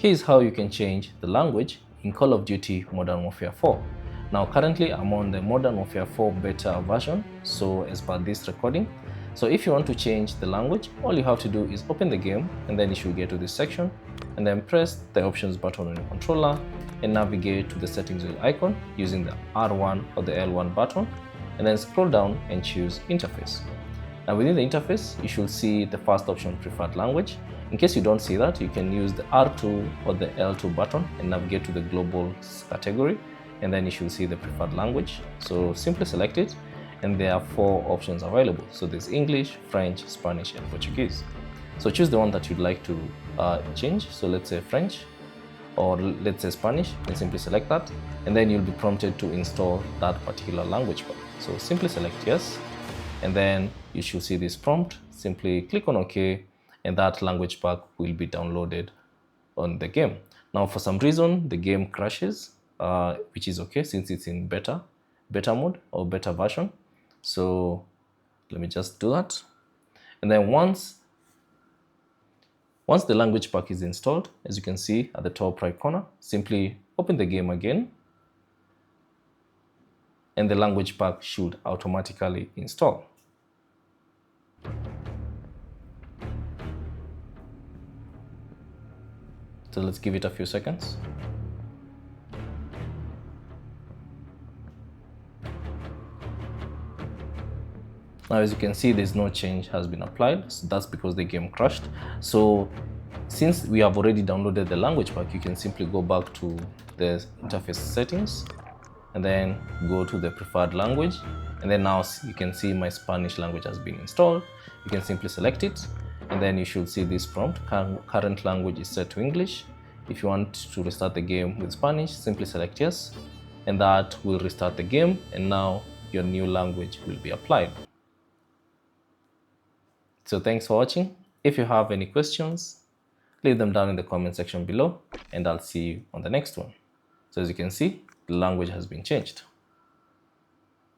Here's how you can change the language in Call of Duty Modern Warfare 4. Now currently I'm on the Modern Warfare 4 beta version, so as per this recording. So if you want to change the language, all you have to do is open the game and then you should get to this section and then press the options button on your controller and navigate to the settings wheel icon using the R1 or the L1 button and then scroll down and choose interface. Now within the interface, you should see the first option, preferred language. In case you don't see that, you can use the R2 or the L2 button and navigate to the global category, and then you should see the preferred language. So simply select it, and there are 4 options available. So there's English, French, Spanish, and Portuguese. So choose the one that you'd like to change. So let's say French, or let's say Spanish, and simply select that, and then you'll be prompted to install that particular language pack. So simply select yes, and then you should see this prompt. Simply click on OK, and that language pack will be downloaded on the game. Now, for some reason, the game crashes, which is okay since it's in beta mode or beta version. So let me just do that. And then once the language pack is installed, as you can see at the top right corner, simply open the game again, and the language pack should automatically install. So let's give it a few seconds. Now, as you can see, there's no change has been applied. So that's because the game crashed. So since we have already downloaded the language pack, you can simply go back to the interface settings and then go to the preferred language. And then now you can see my Spanish language has been installed. You can simply select it, and then you should see this prompt, current language is set to English. If you want to restart the game with Spanish, simply select yes, and that will restart the game, and now your new language will be applied. So thanks for watching. If you have any questions, leave them down in the comment section below, and I'll see you on the next one. So as you can see, the language has been changed.